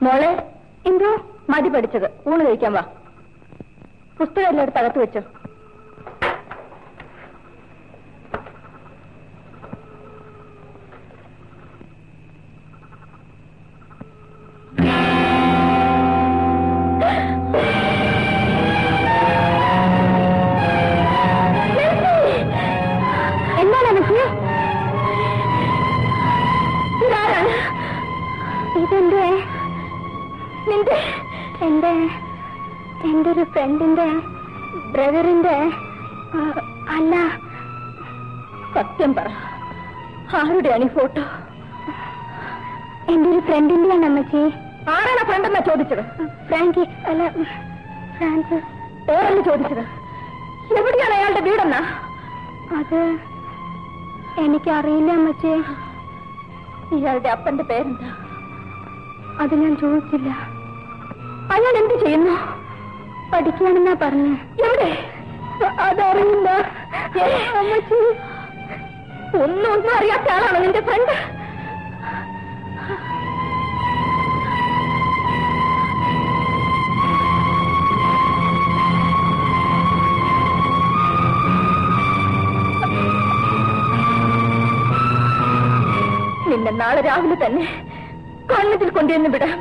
മോളെ, എന്തോ മതി പഠിച്ചത്, ഊണ് കഴിക്കാൻ വാ. പുസ്തകം എല്ലായിടത്ത് അകത്ത് വെച്ചോ. എന്താണ് എനിക്ക് ഇതാരാണ്? ഇതെന്റെ എന്റെ ഒരു ഫ്രണ്ടിന്റെ ബ്രദറിന്റെ. അല്ല, സത്യം പറ, ആരുടെയാണ് ഈ ഫോട്ടോ? എന്റെ ഒരു ഫ്രണ്ടിന്റെയാണ് അമ്മച്ചി. ആരാണ് ഫ്രണ്ടെന്നാ ചോദിച്ചത്? ഫ്രാങ്കി. അല്ല, ഫ്രാൻസിസ്. പേരല്ല ചോദിച്ചത്. എവിടെയാണ് അയാളുടെ വീടെന്നാ? അത് എനിക്കറിയില്ല അമ്മച്ചി. ഇയാളുടെ അപ്പന്റെ പേരെന്താ? അത് ഞാൻ ചോദിച്ചില്ല. അയാൾ എന്ത് ചെയ്യുന്നു? പഠിക്കുകയാണെന്നാ പറഞ്ഞു. എവിടെ? അതറിയില്ല അമ്മച്ചി. ഒന്നും അറിയാത്ത ആളാണോ നിന്റെ ഫ്രണ്ട്? നിന്നെ നാളെ രാവിലെ തന്നെ കോൺവെന്റിൽ കൊണ്ടുവന്ന് വിടാം.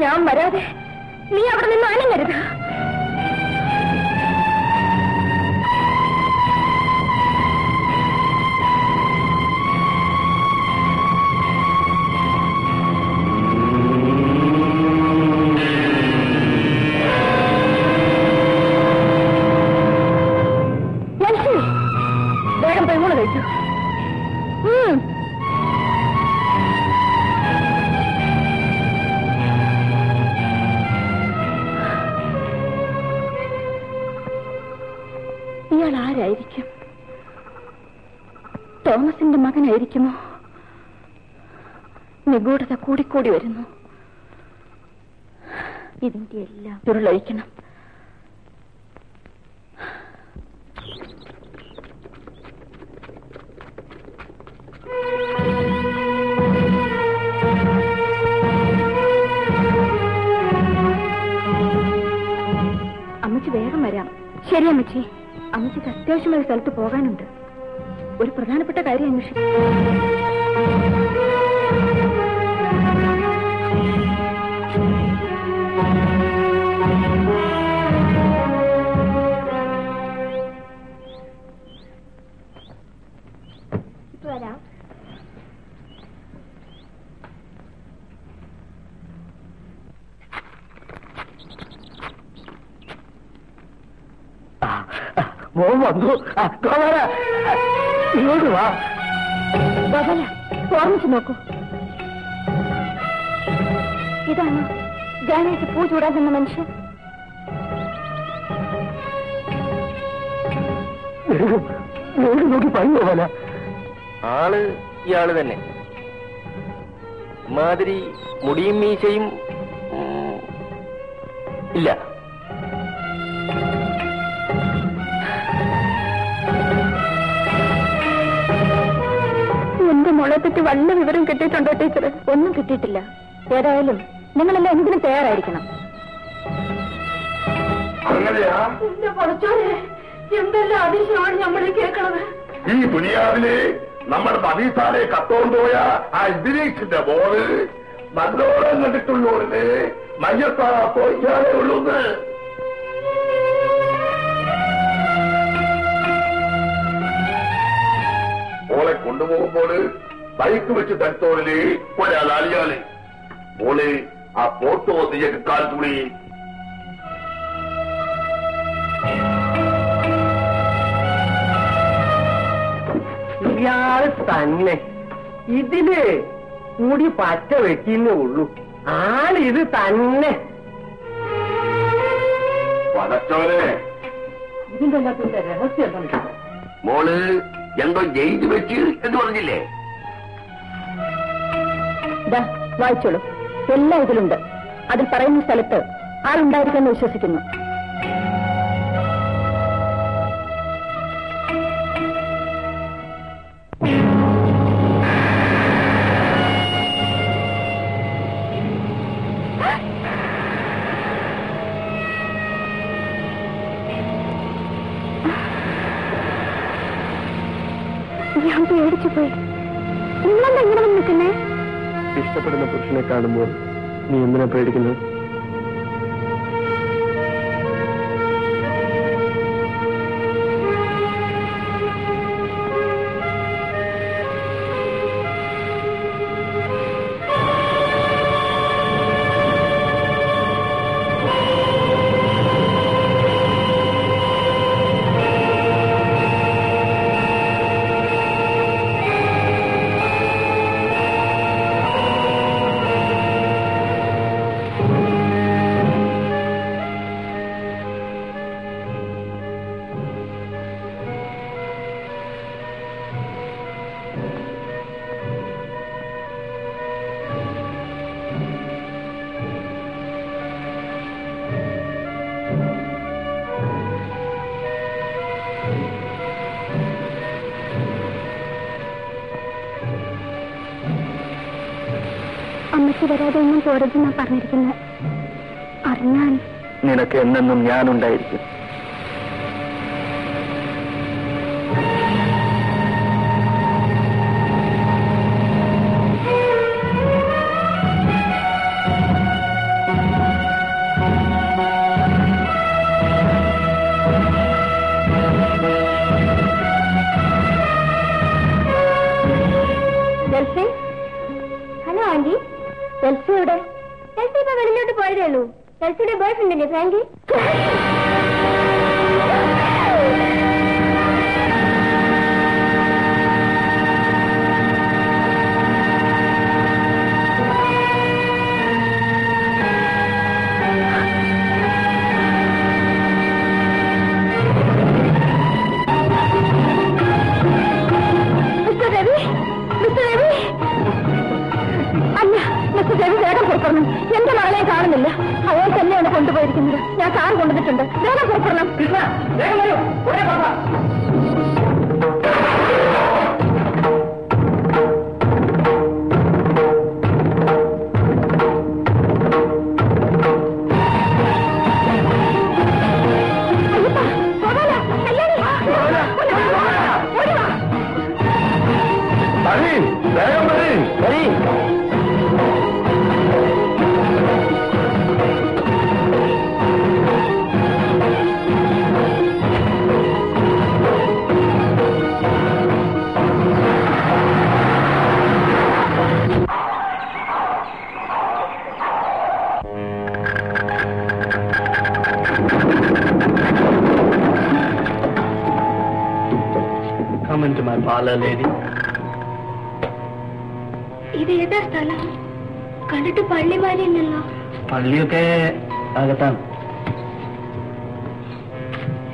ഞാൻ വരാതെ നീ അവിടെ നിന്ന് അനങ്ങരുത്. വേഗം പോയി ഊണ് കഴിച്ചു. ഇയാൾ ആരായിരിക്കും? തോമസിന്റെ മകനായിരിക്കുമോ? നിഗൂഢത കൂടിക്കൂടി വരുന്നു. ഇതിന്റെ എല്ലാം ചുരുളഴിക്കണം. അമ്മച്ചി വേഗം വരാം. ശരി അമ്മച്ചി. അമ്മച്ചിക്ക് അത്യാവശ്യമായ സ്ഥലത്ത് പോകാനുണ്ട്. ഒരു പ്രധാനപ്പെട്ട കാര്യം അന്വേഷിക്കും. വരാം. മോൻ വന്നു. ഇങ്ങോട്ട് വാ. ഓർമ്മിച്ചു നോക്കൂ. ഇതാണ് ഗാനയ്ക്ക് പൂ ചൂടാൻ നിന്ന മനുഷ്യൻ. നോക്കി പറഞ്ഞു പോലെ ആള് ഇയാള് തന്നെ. മാതിരി മുടിയും മീശയും ഇല്ല. എന്റെ മോളെപ്പറ്റി വല്ല വിവരം കിട്ടിയിട്ടുണ്ടോ ടീച്ചർ? ഒന്നും കിട്ടിയിട്ടില്ല. ഏതായാലും നിങ്ങളെല്ലാം എന്തിനും തയ്യാറായിരിക്കണം. എന്തെല്ലാം അതിശയമാണ് നമ്മൾ കേൾക്കണത്. ഈ ദുനിയാവില് നമ്മുടെ പതിസാലെ കത്തോണ്ടുപോയ ആ ഇദ്രീസിന്റെ മോള് നല്ലോണം കണ്ടിട്ടുള്ളൂരിന് മയ്യത്താ പോയിക്കാനേ ഉള്ളൂന്ന്. മോളെ കൊണ്ടുപോകുമ്പോൾ ബൈക്ക് വെച്ച് തരത്തോളില് ഒരാൾ അലിയാല് മോള് ആ ഫോട്ടോ നീയൊക്കെ കാൽക്കൂടി. ഇയാള് തന്നെ. ഇതില് കൂടി പറ്റ വെട്ടിന്നേ ഉള്ളൂ. ആളിത് തന്നെ. പടച്ചോനെ, ഇതിന്റെ എല്ലാത്തിന്റെ രഹസ്യം എന്താണ്? മോള് എന്തോ ജയിച്ചു വെച്ച് എന്ന് പറഞ്ഞില്ലേ? വായിച്ചോളൂ. എല്ലാം ഇതിലുണ്ട്. അതിൽ പറയുന്ന സ്ഥലത്ത് ആളുണ്ടായിരിക്കുമെന്ന് വിശ്വസിക്കുന്നു. ഞാൻ പേടിച്ചു പോയി. നിങ്ങളെന്താ ഇങ്ങനെ വന്ന് നിൽക്കുന്നേ? ഇഷ്ടപ്പെടുന്ന പുരുഷനെ കാണുമ്പോൾ നീ എന്തിനാ പേടിക്കുന്നത്? അമ്മയ്ക്ക് വരാതെ ഒന്നും പോരതെന്നാ പറഞ്ഞിരിക്കുന്നത്. അറിഞ്ഞാൽ നിനക്ക് എന്നെന്നും ഞാനുണ്ടായിരിക്കും. ഹലോ ആന്റി, എൽസി എവിടെ? എൽസി ഇപ്പൊ വെളിയിലോട്ട് പോയതേ ഉള്ളൂ. എൽസിയുടെ ബോയ് ഫ്രണ്ടില്ലേ ഫ്രാങ്കി? വേഗം പുറപ്പെടണം. എന്റെ മകളെ കാണുന്നില്ല. അയാൾ തന്നെയാണ് കൊണ്ടുപോയിരിക്കുന്നത്. ഞാൻ കാർ കൊണ്ടുവന്നിട്ടുണ്ട്. വേഗം പുറപ്പെടണം. Come into my parlor, lady. ഇത് ഏതാ സ്ഥലം? കണ്ടിട്ട് പള്ളി മാരിയല്ലോ. പള്ളിയൊക്കെ അകത്താണ്.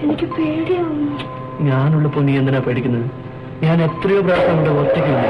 എനിക്ക് പേടിയാവുന്നു. ഞാനുള്ളപ്പോ നീ എന്തിനാ പേടിക്കുന്നത്? ഞാൻ എത്രയോ പ്രാവശ്യം ഇവിടെ ഒറ്റയ്ക്കുണ്ട്.